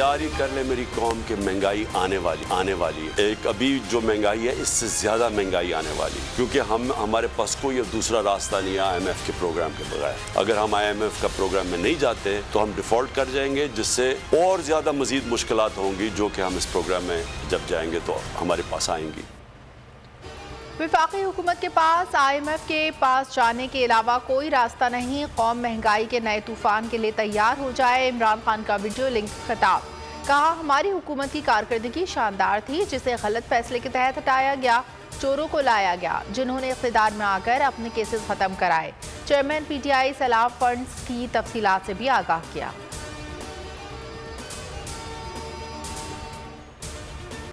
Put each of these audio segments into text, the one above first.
तैयारी कर ले मेरी कौम के महंगाई आने वाली एक अभी जो महंगाई है इससे ज़्यादा महंगाई आने वाली, क्योंकि हमारे पास कोई अब दूसरा रास्ता नहीं है IMF के प्रोग्राम के बगैर। अगर हम IMF का प्रोग्राम में नहीं जाते तो हम डिफ़ॉल्ट कर जाएंगे, जिससे और ज़्यादा मज़ीद मुश्किलात होंगी जो कि हम इस प्रोग्राम में जब जाएंगे तो हमारे पास आएंगी। वफाकी हुकूमत के पास IMF के पास जाने के अलावा कोई रास्ता नहीं। कौम महंगाई के नए तूफान के लिए तैयार हो जाए। इमरान खान का वीडियो लिंक खिताब। कहा, हमारी हुकूमत की कारकर्दगी शानदार थी, जिसे गलत फैसले के तहत हटाया गया। चोरों को लाया गया जिन्होंने इख्तिदार में आकर अपने केसेस खत्म कराए। चेयरमैन PTI सैलाब फंड्स की तफसीलात से भी आगाह किया।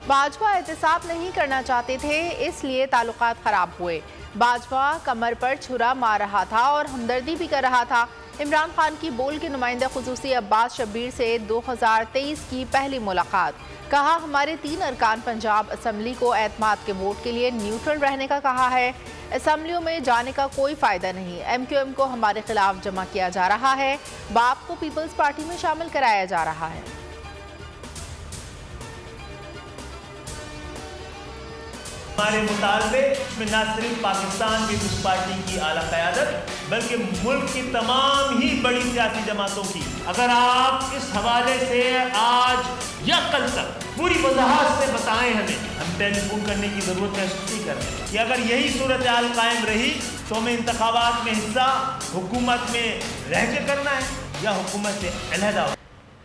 बाजवा एहतसाब नहीं करना चाहते थे, इसलिए ताल्लुकात खराब हुए। बाजवा कमर पर छुरा मार रहा था और हमदर्दी भी कर रहा था। इमरान खान की बोल के नुमाइंदा खुसूसी अब्बास शब्बीर से 2023 की पहली मुलाकात। कहा, हमारे 3 अरकान पंजाब असम्बली को एतमाद के वोट के लिए न्यूट्रल रहने का कहा है। असम्बलियों में जाने का कोई फ़ायदा नहीं। MQM को हमारे खिलाफ जमा किया जा रहा है। बाप को पीपल्स पार्टी में शामिल कराया जा रहा है। हमारे मुतालबे में न सिर्फ पाकिस्तान पीपल्स पार्टी की आला क़यादत बल्कि मुल्क की तमाम ही बड़ी सियासी जमातों की, अगर आप इस हवाले से आज या कल तक पूरी वजाहत से बताएं हमें, हम टेलीफोन करने की ज़रूरत महसूस नहीं कर रहे कि अगर यही सूरत हाल कायम रही तो हमें इंतखाबात में हिस्सा हुकूमत में रह के करना है या हुकूमत से अलहदा।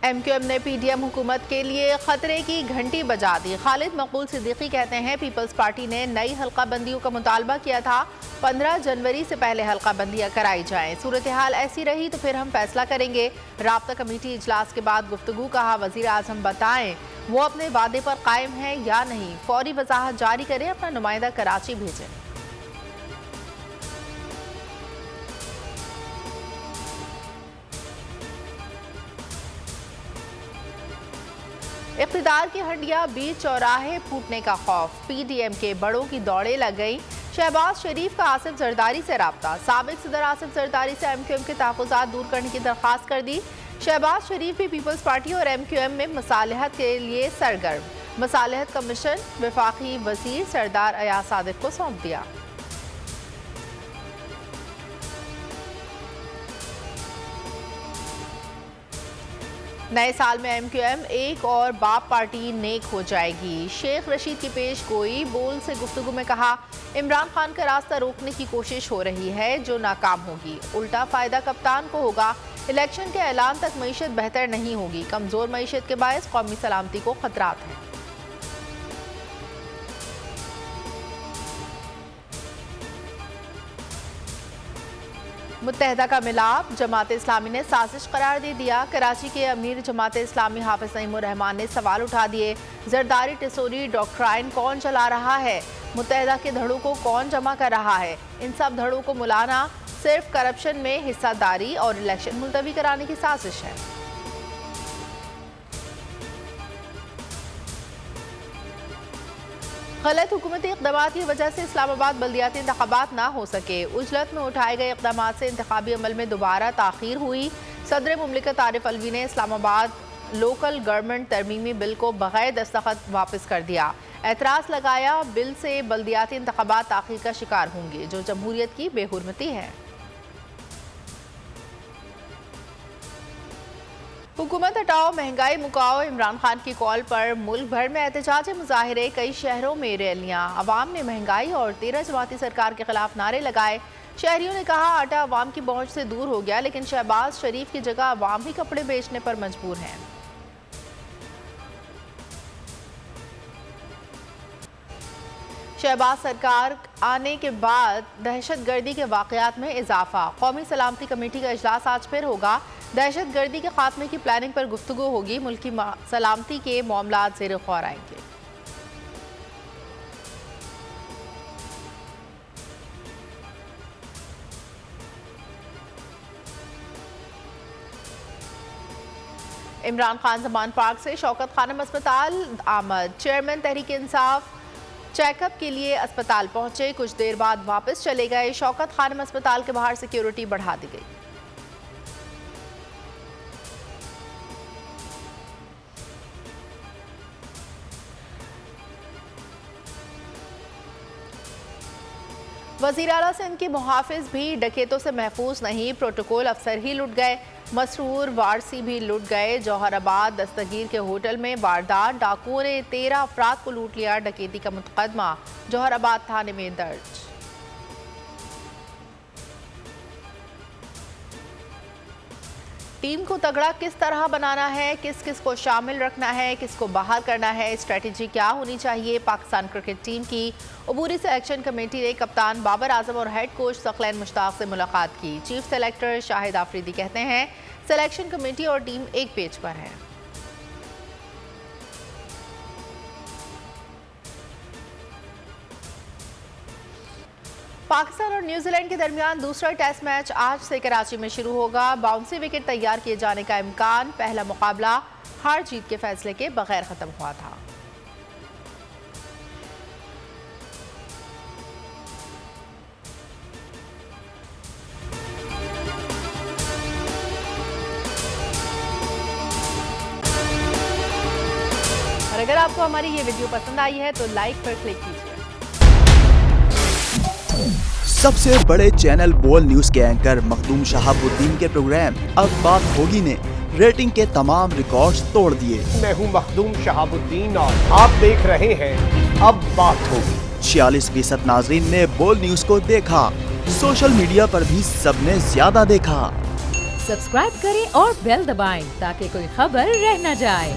MQM ने PDM हुकूमत के लिए खतरे की घंटी बजा दी। खालिद मकबूल सिद्दीकी कहते हैं, पीपल्स पार्टी ने नई हल्का बंदियों का मुतालबा किया था। 15 जनवरी से पहले हल्का बंदियाँ कराई जाएं। सूरत हाल ऐसी रही तो फिर हम फैसला करेंगे। राब्ता कमेटी इजलास के बाद गुफ्तगू। कहा, वज़ीर आज़म बताएं वो अपने वादे पर कायम है या नहीं। फौरी वजाहत जारी करें, अपना नुमाइंदा कराची भेजें। इक़्तिदार की हंडिया बीच चौराहे फूटने का खौफ। PDM के बड़ों की दौड़े लग गई। शहबाज शरीफ का आसिफ जरदारी से राब्ता। साबिक सदर आसिफ जरदारी से MQM के तहफ़्फ़ुज़ात दूर करने की दरख्वास्त कर दी। शहबाज शरीफ भी पीपल्स पार्टी और MQM में मसालहत के लिए सरगर्म। मसालहत कमीशन वफाकी वज़ीर सरदार अयाज सादिक को सौंप दिया। नए साल में MQM एक और बाप पार्टी नेक हो जाएगी। शेख रशीद की पेश गोई। बोल से गुफ्तगू में कहा, इमरान खान का रास्ता रोकने की कोशिश हो रही है जो नाकाम होगी। उल्टा फ़ायदा कप्तान को होगा। इलेक्शन के ऐलान तक मईशत बेहतर नहीं होगी। कमज़ोर मईशत के बायस कौमी सलामती को खतरात हैं। मुत्तहदा का मिलाप। जमात इस्लामी ने साजिश करार दे दिया। कराची के अमीर जमात इस्लामी हाफिज नईमुर रहमान ने सवाल उठा दिए। जरदारी टिसोरी डॉक्ट्राइन कौन चला रहा है? मुत्तहदा के धड़ों को कौन जमा कर रहा है? इन सब धड़ों को मुलाना सिर्फ करप्शन में हिस्सादारी और इलेक्शन मुलतवी कराने की साजिश है। गलत हुकूमती इक़दामात की वजह से इस्लामाबाद बल्दियाती इंतखाबात ना हो सके। उजलत में उठाए गए इक़दामात से इंतखाबी अमल में दोबारा ताख़ीर हुई। सदर मुमलिकत आरिफ अलवी ने इस्लामाबाद लोकल गवर्नमेंट तरमीमी बिल को बग़ैर दस्तखत वापस कर दिया। एतराज़ लगाया, बिल से बल्दियाती इंतखाबात ताख़ीर का शिकार होंगे, जो जमहूरियत की बेहुरमती है। हुकूमत हटाओ, महंगाई मुकाओ। इमरान खान की कॉल पर मुल्क भर में एहतजाजी मुजाहिरे। कई शहरों में रैलियां। अवाम ने महंगाई और 13 जमाती सरकार के खिलाफ नारे लगाए। शहरियों ने कहा, आटा अवाम की पहुंच से दूर हो गया, लेकिन शहबाज शरीफ की जगह अवाम ही कपड़े बेचने पर मजबूर हैं। शहबाज सरकार आने के बाद दहशतगर्दी के वाक़यात में इजाफा। कौमी सलामती कमेटी का इजलास आज फिर होगा। दहशतगर्दी के खात्मे की प्लानिंग पर गुफ्तगू होगी। मुल्की सलामती के मामलात ज़ेर ग़ौर आएंगे। इमरान खान जमान पार्क से शौकत खानम अस्पताल आमद। चेयरमैन तहरीक इंसाफ चेकअप के लिए अस्पताल पहुंचे, कुछ देर बाद वापस चले गए। शौकत खानम अस्पताल के बाहर सिक्योरिटी बढ़ा दी गई। वज़ीर आला सिंध के मुहाफिज भी डकैतों से महफूज नहीं, प्रोटोकॉल अफसर ही लुट गए। मसरूर वारसी भी लुट गए। जौहराबाद दस्तगीर के होटल में वारदात, डाकुओं ने 13 अफराद को लूट लिया। डकैती का मुकदमा जौहराबाद थाने में दर्ज। टीम को तगड़ा किस तरह बनाना है, किस किस को शामिल रखना है, किसको बाहर करना है, स्ट्रेटजी क्या होनी चाहिए। पाकिस्तान क्रिकेट टीम की अबूरी सिलेक्शन कमेटी ने कप्तान बाबर आजम और हेड कोच सकलैन मुश्ताक से मुलाकात की। चीफ सेलेक्टर शाहिद आफरीदी कहते हैं सिलेक्शन कमेटी और टीम एक पेज पर है। पाकिस्तान और न्यूजीलैंड के दरमियान दूसरा टेस्ट मैच आज से कराची में शुरू होगा। बाउंसी विकेट तैयार किए जाने का इम्कान। पहला मुकाबला हार जीत के फैसले के बगैर खत्म हुआ था। और अगर आपको हमारी ये वीडियो पसंद आई है तो लाइक पर क्लिक कीजिए। सबसे बड़े चैनल बोल न्यूज के एंकर मखदूम शहाबुद्दीन के प्रोग्राम अब बात होगी ने रेटिंग के तमाम रिकॉर्ड्स तोड़ दिए। मैं हूं मखदूम शहाबुद्दीन और आप देख रहे हैं अब बात होगी। 46% नाजरीन ने बोल न्यूज को देखा। सोशल मीडिया पर भी सबने ज्यादा देखा। सब्सक्राइब करें और बेल दबाएं ताकि कोई खबर रह न जाए।